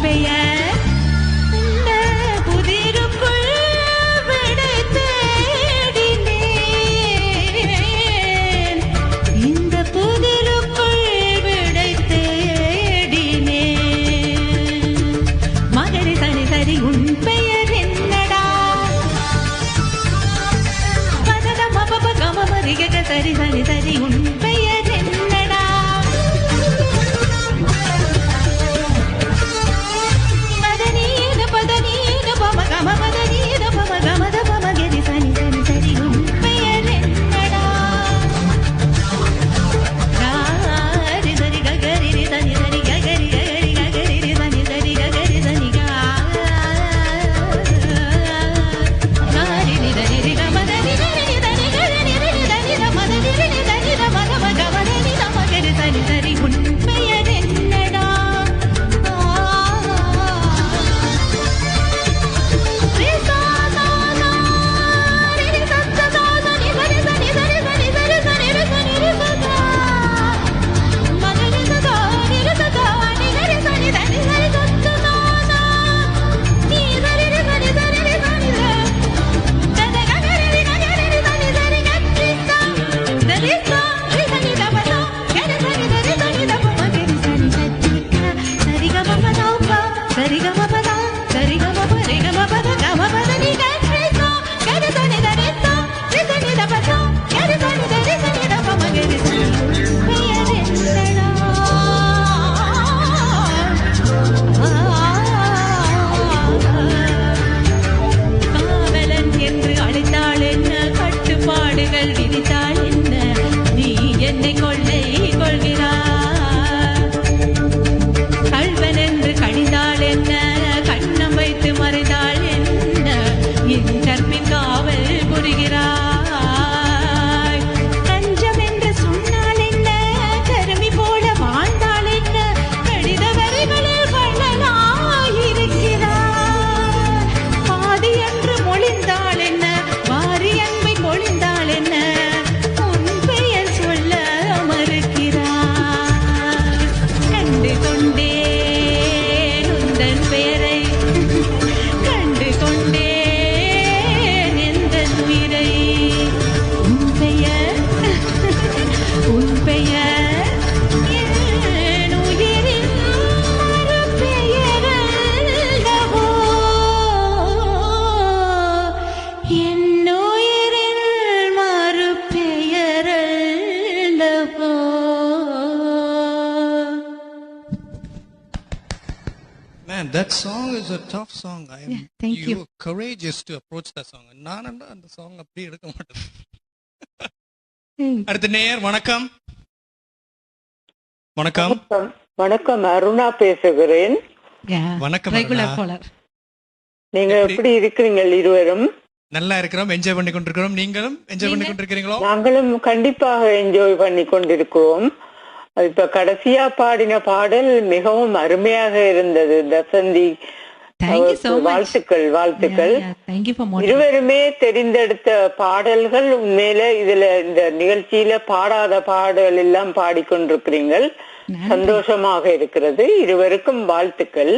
பெயர் இந்த புதிருக்குள் விடை தேடினேன், இந்த புதிருக்குள் விடை தேடினேன். மகரி சரி சரி உன் பெயர் என்னடா? பதத மபப கமமரிக சரி சரி சரி உன் பெயர் என்னடா? மதனீத பதனீத பம கம பதனீத பம கமத பம கரி சனி சனி சரி உன் பெயர் என்னடா? காரி சரி ககரி ரி சனி சரி ககரி ககரி ககரி ரி சனி சரி ககரி சனி கா காரி ரி தரி ரி கம தரி ரி தரி கரி ரி தரி த மத ரி தரி த மத ம கம தரி த ம கரி சனி சரி உன் பெயர் என்னடா? ரி சா சா சா ரி ரி ச ச சா சனி சரி சனி சரி சனி சரி சனி ரி சனி ரி ச சா மகரி ச சா ரி ரி ச சா நி கரி சனி சனி சரி ச ச சா சா நீ சரி ரி சனி சரி ரி சனி ர தத ககரி ரி ககரி ரி சனி சரி கரி சா தரி சா ரி சனி த ப சா கரி சனி தரி சனி த ப ம கரி சனி சரி கா சரி க ம ப தா ப சரி க ம ப தா சரி க ம ப ரி க ம ப த க ம ப த நி கரி சா கரி சனி தரி சா ரி சனி த ப சா கரி சனி தரி சனி த ப ம கரி சனி பெயர் என்னடா? காவலன் என்று அழைத்தாள் என்ன, கட்டுப்பாடுகள் விதித்தாள் என்ன, நீ என்னை கொள்ளை கொள்கிறாய். கள்வன் என்று கடிந்தாள் என்ன, கண்ணம் வைத்து மறைந்தாள் என்ன, என் கற்பின் காவல் புரிகிறாய். கஞ்சம் என்று சொன்னால் என்ன, கருமி போல வாழ்ந்தாள் என்ன, கடித வரிகளில் வள்ளலாயிருக்கிறாய். பாதி என்று மொழிந்தாள் என்ன, வாரி அன்பை பொழிந்தாள் என்ன, உன் பெயர் சொல்ல மறுக்கிறாய். கண்டு கொண்டேன் உந்தன் பெயரை, கண்டு கொண்டேன் எந்தன் உயிரை. உன் பெயர் உன் பெயர் என் உயிரின் மறுபெயரல்லவோ, என் உயிரின் மறுபெயரல்லவோ. Man, that song is a tough song. thank you. were courageous to approach that song. நானண்டா அந்த சாங் அப்படி எடுக்க மாட்டேன். அடுத்த நேயர் வணக்கம். வணக்கம். வணக்கம், அருணா பேசுகிறேன். வணக்கம் ரெகுலர் அருணா. காலர். நீங்க எப்படி இருக்கிறீங்க இருவரும்? நல்லா இருக்கிறோம், என்ஜாய் பண்ணி கொண்டிருக்கிறோம். நீங்களும் என்ஜாய் பண்ணி கொண்டிருக்கிறீங்களோ? நாங்களும் கண்டிப்பாக என்ஜாய் பண்ணி கொண்டிருக்கிறோம். இப்ப கடைசியா பாடின பாடல் மிகவும் அருமையாக இருந்தது. தசந்தி, Thank you so much. வாழ்த்துக்கள் வாழ்த்துக்கள். Thank you for more. இருவருமே தெரிந்தெடுத்த பாடல்கள். உண்மையில இதுல இந்த நிகழ்ச்சியில பாடாத பாடல் எல்லாம் பாடிக்கொண்டிருக்கிறீர்கள். சந்தோஷமாக இருக்கிறது. இருவருக்கும் வாழ்த்துக்கள்.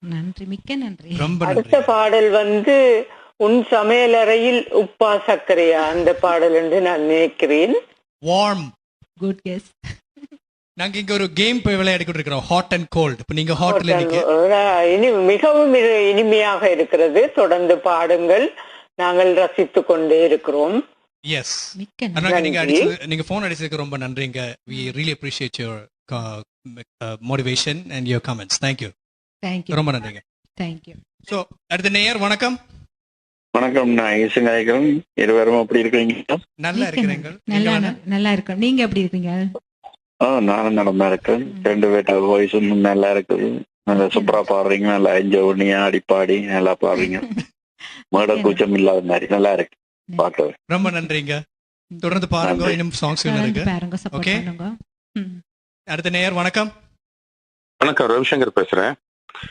நன்றி, மிக்க நன்றி. ரொம்ப அடுத்த நன்றி. பாடல் உன் சமையலறையில் உப்பா சர்க்கரையா, அந்த பாடல் என்று நான் நினைக்கிறேன். வார்ம். Good guess. நாங்க இங்க ஒரு கேம் போய் விளையாடி கொண்டிருக்கிறோம், ஹாட் அண்ட் கோல்ட். இப்ப நீங்க ஹாட்ல நீங்க மிகவும் இனிமையாக இருக்கிறது. தொடர்ந்து பாடுங்கள், நாங்கள் ரசித்துக் கொண்டே இருக்கிறோம். எஸ். மிக்க அண்ணா, நீங்க நன்றி. நீங்க போன் அடிச்சதுக்கு ரொம்ப நன்றிங்க. we really appreciate your motivation and your comments. thank you. Thank you. ரொம்ப நன்றிங்க. தேங்க்யூ. சோ அடுத்த நேயர் வணக்கம். வணக்கம், நான் ஈசன் அழைக்கிறேன். இருவரும் எப்படி இருக்கீங்க? நல்லா இருக்கிறீங்க? நல்லா இருக்கும். நீங்க எப்படி இருக்கீங்க? நானும் நடமா இருக்கேன். ரெண்டு பேர்ட்ட வாய்ஸும் நல்லா இருக்குது. நல்லா சூப்பரா பாடுறீங்க. நல்லா என்ஜாய் பண்ணி ஆடி பாடி நல்லா பாடுறீங்க. மேட கூச்சம் இல்லாத மாதிரி நல்லா இருக்கு பாக்க. ரொம்ப நன்றிங்க. தொடர்ந்து பாருங்க, இன்னும் சாங்ஸ் இருக்கு. பாருங்க, சப்போர்ட் Okay. பண்ணுங்க. அடுத்த நேயர் வணக்கம். வணக்கம், ரவிசங்கர் பேசுறேன்.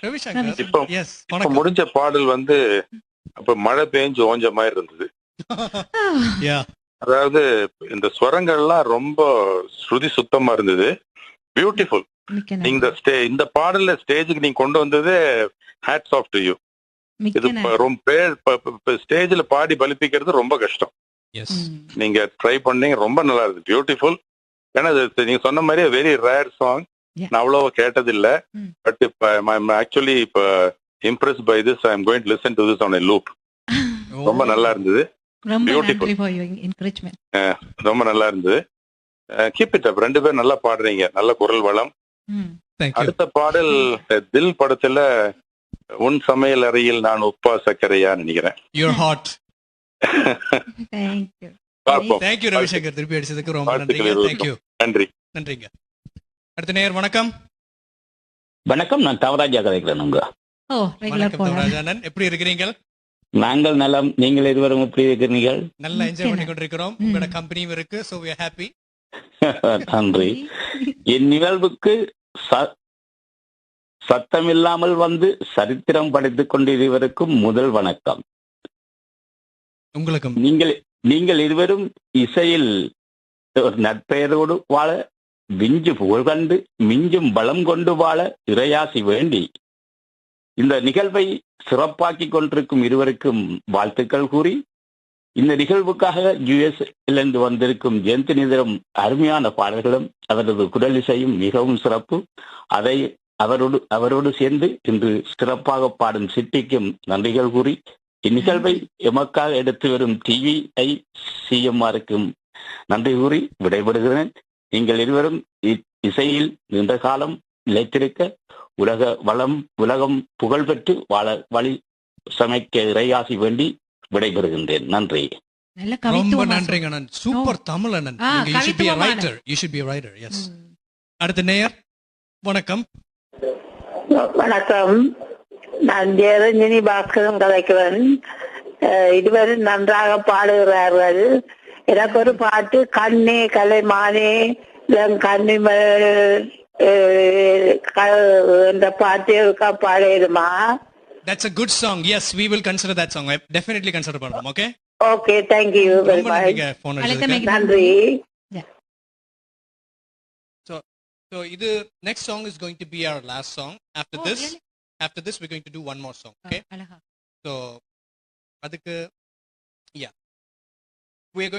ரவிசங்கர். இப்போ எஸ், இப்ப வணக்கம். முடிஞ்ச பாடல் அப்ப மழை பெஞ்சு ஓஞ்ச மாதிரி இருந்தது. யா. அதாவது இந்த ஸ்வரங்கள்லாம் ரொம்ப ஸ்ருதி சுத்தமா இருந்தது. பியூட்டிஃபுல். மிக்க நீங்க நன்றி. இந்த பாடல்ல ஸ்டேஜுக்கு நீங்க கொண்டு வந்தது ஹேட்ஸ் ஆஃப் டு யூ. மிக்க இது நன்றி. ரொம்ப ஸ்டேஜ்ல பாடி பலிப்பிக்கிறது ரொம்ப கஷ்டம். எஸ். நீங்க ட்ரை பண்ணீங்க, ரொம்ப நல்லா இருக்கு, பியூட்டிஃபுல். ஏன்னா நீங்க சொன்ன மாதிரியே வெரி ரேர் சாங், Yeah. நான் அவ்வளவா கேட்டதில்ல. பட் இப்ப ஆக்சுவலி இப்ப impress by this, I am going to listen to this on a loop. ரொம்ப நல்லா இருந்தது, ரொம்ப Beautiful. நன்றி ஃபார் யுவர் என்கரேஜ்மெண்ட். ரொம்ப நல்லா இருந்தது. கீப் இட் அப், ரெண்டு பேரும் நல்லா பாடுறீங்க, நல்ல குரல் வளம். Thank you. அடுத்த பாடல் தில் படத்துல உன் சமையல் அறையில் நான் உப்பா சர்க்கரையா நினைக்கிறேன். You're hot. Thank you. பார்ப்போம். Thank you ரவிசங்கர், திருப்பி அடிச்சதுக்கு ரொம்ப நன்றிங்க. வாழ்த்துக்கள். Thank you. நன்றி. நன்றிங்க. அடுத்த நேயர் வணக்கம். வணக்கம், நான் தவராஜா கதைக்கிறேன். உங்க ஓ ரெகுலர் வணக்கம் போலாம். தவராஜானன், எப்படி இருக்கிறீங்க? நாங்கள் நலம், நீங்கள் இருவரும் எப்படி இருக்கிறீர்கள்? நல்லா என்ஜாய் பண்ணி கொண்டிருக்கிறோம். உங்களோட கம்பெனியும் இருக்கு, so we are happy. நன்றி. இந்நிகழ்வுக்கு சத்தமில்லாமல் வந்து சரித்திரம் படித்துக் கொண்டு இருவருக்கும் முதல் வணக்கம். உங்களுக்கும். நீங்கள் இருவரும் இசையில் ஒரு நற்பெயரோடு வாழ, விஞ்சு புகழ் கண்டு மிஞ்சும் பலம் கொண்டு வாழ இறையாசி வேண்டி இந்த நிகழ்வை சிறப்பாக்கி கொண்டிருக்கும் இருவருக்கும் வாழ்த்துக்கள் கூறி, இந்த நிகழ்வுக்காக யுஎஸ்இலிருந்து வந்திருக்கும் ஜெயந்தினிதரும் அருமையான பாடல்களும் அவரது குரல் இசையும் மிகவும் சிறப்பு. அதை அவரோடு சேர்ந்து இன்று சிறப்பாக பாடும் சிட்டிக்கும் நன்றிகள் கூறி, இந்நிகழ்வை எமக்காக எடுத்து வரும் டிவிஐ சிஎம்ஆருக்கும் நன்றி கூறி விடைபெறுகிறேன். நீங்கள் இருவரும் இசையில் நீண்ட காலம் நிலைத்திருக்க, உலகம் புகழ் பெற்று வாழ வழி சமைக்க இறையாசி வேண்டி விடைபெறுகின்றேன். நன்றி. நல்ல ரொம்ப கவித்துவமா நன்றிங்க அண்ணன். சூப்பர் தமிழ் அண்ணன். நீங்க you should be a writer. You should be a writer. Yes. அடுத்த நேயர் வணக்கம். வணக்கம், நான் ஜெயரஞ்சனி பாஸ்கரன் கதைக்கிறேன். இதுவரை நன்றாக பாடுகிறார்கள். எனக்கு ஒரு பாட்டு, கண்ணே கலைமானே கண்ணிமேல் என்ற பாட்டு இருக்கா, பாடிடுமா? That's a good song. Yes, we will consider that song. I definitely consider பண்றோம். Okay. Okay, thank you very ரொம்ப much. நன்றிங்க phone அடிச்சதுக்கு. நன்றி. So இது next song is going to be our last song. After this we're going to do one more song. Okay. அழகா. So அதுக்கு yeah, we are going